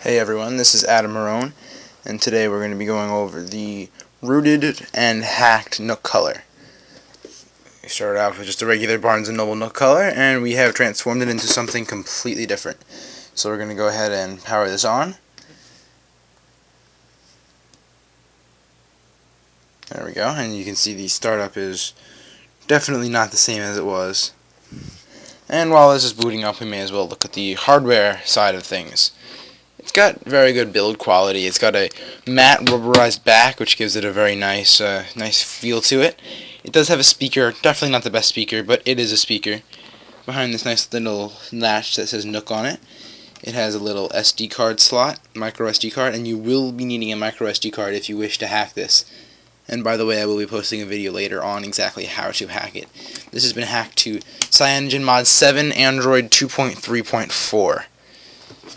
Hey everyone, this is Adam Marone, and today we're going to be going over the rooted and hacked nookcolor. We started off with just a regular Barnes & Noble nookcolor, and we have transformed it into something completely different. So we're going to go ahead and power this on. There we go, and you can see the startup is definitely not the same as it was. And while this is booting up, we may as well look at the hardware side of things. It's got very good build quality. It's got a matte rubberized back, which gives it a very nice feel to it. It does have a speaker, definitely not the best speaker, but it is a speaker. Behind this nice little latch that says Nook on it, it has a little SD card slot, micro SD card, and you will be needing a micro SD card if you wish to hack this. And by the way, I will be posting a video later on exactly how to hack it. This has been hacked to cm7 Android 2.3.4.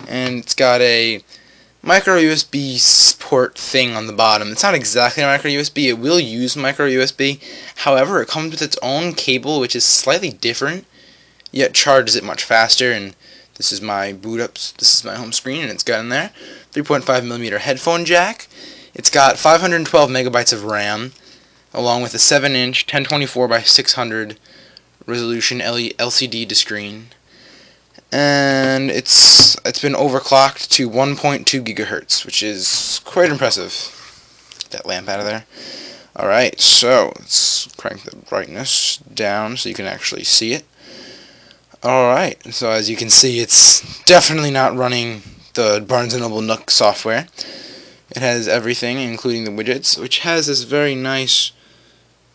And it's got a micro USB port thing on the bottom. It's not exactly a micro USB. It will use micro USB. However, it comes with its own cable, which is slightly different, yet charges it much faster. And this is my boot up. This is my home screen, and it's got in there 3.5mm headphone jack. It's got 512 megabytes of RAM, along with a 7-inch 1024 by 600 resolution LCD to screen. And it's been overclocked to 1.2 gigahertz, which is quite impressive. Get that lamp out of there. Alright, so let's crank the brightness down so you can actually see it. Alright, so as you can see, it's definitely not running the Barnes & Noble Nook software. It has everything, including the widgets, which has this very nice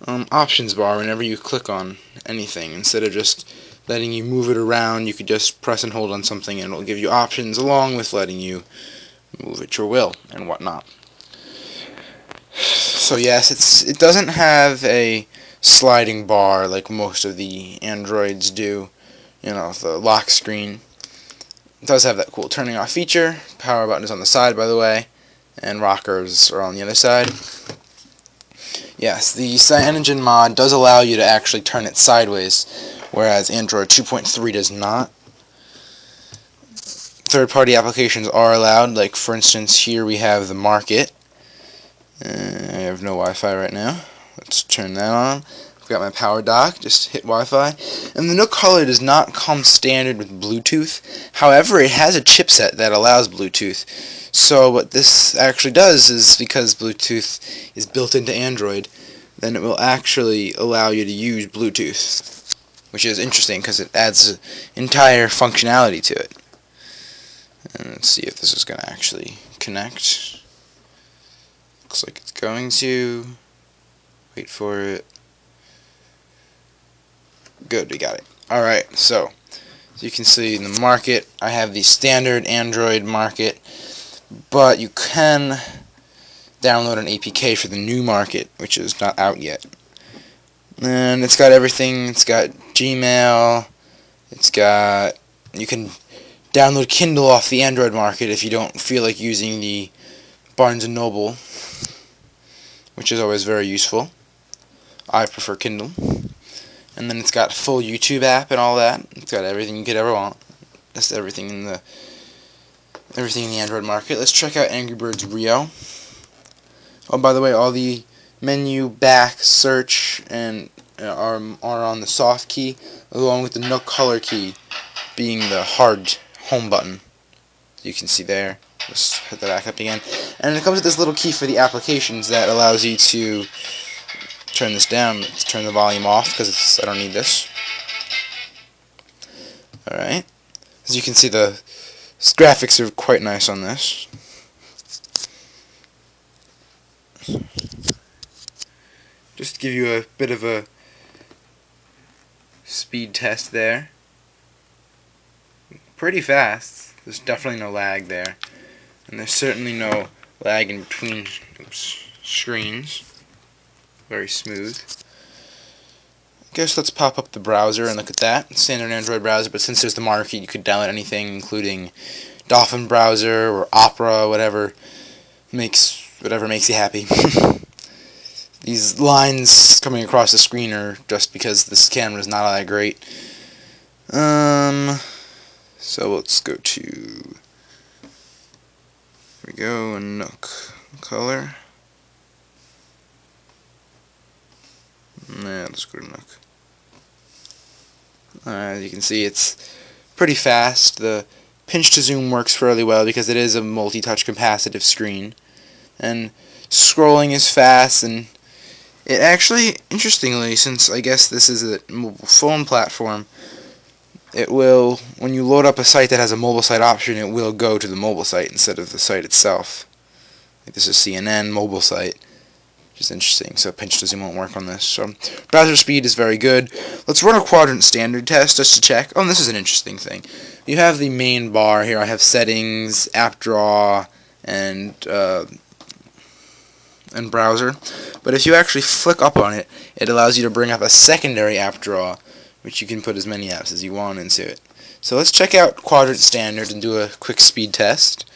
options bar whenever you click on anything. Instead of just letting you move it around, you could just press and hold on something and it'll give you options along with letting you move at your will and whatnot. So yes, it doesn't have a sliding bar like most of the Androids do, you know, the lock screen. It does have that cool turning off feature. Power button is on the side, by the way, and rockers are on the other side. Yes, the CyanogenMod mod does allow you to actually turn it sideways, whereas Android 2.3 does not. Third-party applications are allowed, like for instance here we have the Market. I have no Wi-Fi right now. Let's turn that on. I've got my power dock, just hit Wi-Fi. And the nookcolor does not come standard with Bluetooth. However, it has a chipset that allows Bluetooth. So what this actually does is, because Bluetooth is built into Android, then it will actually allow you to use Bluetooth, which is interesting because it adds entire functionality to it. And let's see if this is going to actually connect. Looks like it's going to. Wait for it. Good, we got it. Alright, so as you can see in the Market, I have the standard Android Market, but you can download an APK for the new Market, which is not out yet. And it's got everything. It's got Gmail. You can download Kindle off the Android Market if you don't feel like using the Barnes & Noble, which is always very useful. I prefer Kindle. And then it's got full YouTube app and all that. It's got everything you could ever want. That's everything in the Android Market. Let's check out Angry Birds Rio. Oh, by the way, all the menu, back, search, and are on the soft key, along with the nookcolor key being the hard home button. You can see there. Let's hit that back up again. And it comes with this little key for the applications that allows you to turn this down. Let's turn the volume off because I don't need this. Alright. As you can see, the graphics are quite nice on this. Just to give you a bit of a speed test there. Pretty fast. There's definitely no lag there. And there's certainly no lag in between screens. Very smooth. I guess let's pop up the browser and look at that. Standard Android browser, but since there's the Market, you could download anything, including Dolphin browser or Opera, whatever makes you happy. These lines coming across the screen are just because this camera is not all that great. So let's go to go, Nook color. Yeah, let's go to Nook. As you can see, it's pretty fast. The pinch to zoom works fairly well because it is a multi-touch capacitive screen, and scrolling is fast. And it actually, interestingly, since I guess this is a mobile phone platform, it will, when you load up a site that has a mobile site option, it will go to the mobile site instead of the site itself. Like this is CNN mobile site, which is interesting. So pinch to zoom won't work on this. So browser speed is very good. Let's run a quadrant standard test just to check. Oh, and this is an interesting thing. You have the main bar here. I have settings, app draw, and browser. But if you actually flick up on it, it allows you to bring up a secondary app draw, which you can put as many apps as you want into it. So let's check out quadrant standard and do a quick speed test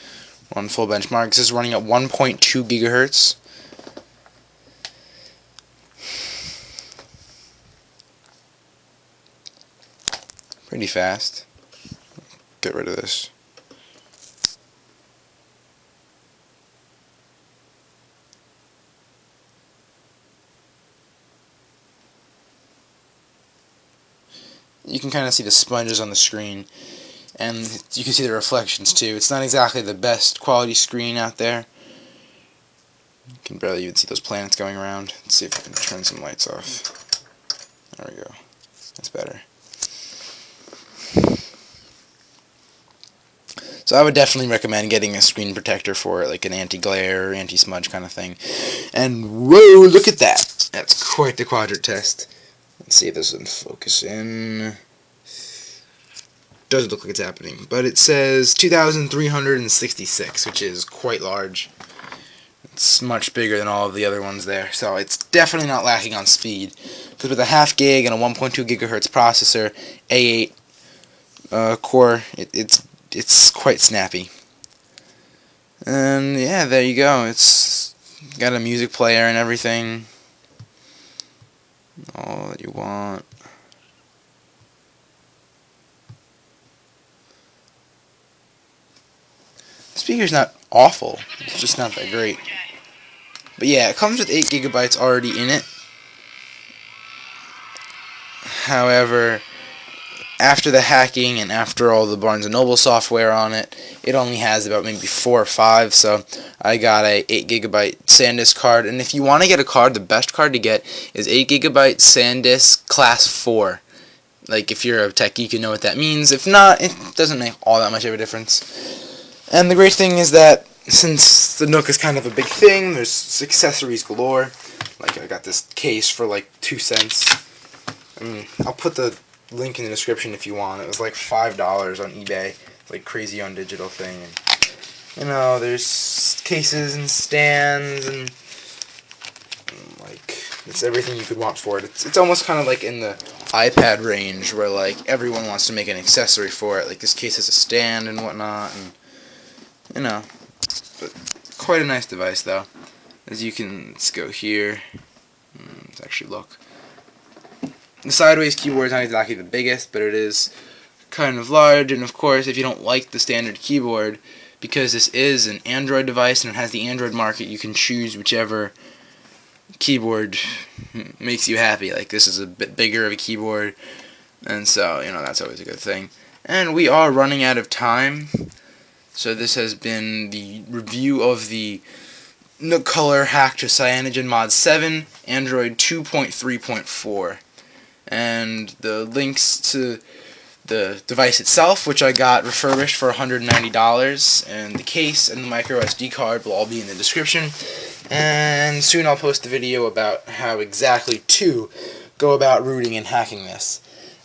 on full benchmark. This is running at 1.2 gigahertz. Pretty fast. Get rid of this. You can kind of see the sponges on the screen, and you can see the reflections too. It's not exactly the best quality screen out there. You can barely even see those planets going around. Let's see if I can turn some lights off. There we go. That's better. So I would definitely recommend getting a screen protector for it, like an anti-glare, anti-smudge kind of thing. And whoa, look at that! That's quite the quadrant test. Let's see if this will focus in. Doesn't look like it's happening, but it says 2,366, which is quite large. It's much bigger than all of the other ones there, so it's definitely not lacking on speed. Because with a half gig and a 1.2 gigahertz processor, A8 core, it's quite snappy. And yeah, there you go. It's got a music player and everything. All that you want. The speaker's not awful, it's just not that great. But yeah, it comes with 8 gigabytes already in it. However, after the hacking and after all the Barnes & Noble software on it, it only has about maybe 4 or 5, so I got a 8 gigabyte SanDisk card. And if you want to get a card, the best card to get is 8 gigabyte SanDisk Class 4. Like, if you're a tech geek, you know what that means. If not, it doesn't make all that much of a difference. And the great thing is that since the Nook is kind of a big thing, there's accessories galore. Like, I got this case for like 2 cents. I mean, I'll put the link in the description if you want. It was like $5 on eBay. It's like crazy on digital thing. And, you know, there's cases and stands and like it's everything you could want for it. It's almost kind of like in the iPad range where like everyone wants to make an accessory for it. Like this case has a stand and whatnot, and you know, but quite a nice device though. As you can, let's go here. Let's actually look. The sideways keyboard is not exactly the biggest, but it is kind of large. And of course, if you don't like the standard keyboard, because this is an Android device and it has the Android market, you can choose whichever keyboard makes you happy. Like this is a bit bigger of a keyboard, and so you know that's always a good thing. And we are running out of time, so this has been the review of the nookcolor hack to Cyanogen Mod 7 Android 2.3.4, and the links to the device itself, which I got refurbished for $190, and the case and the micro SD card will all be in the description. And soon I'll post a video about how exactly to go about rooting and hacking this.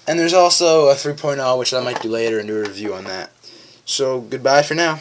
And there's also a 3.0, which I might do later and do a review on that. So goodbye for now.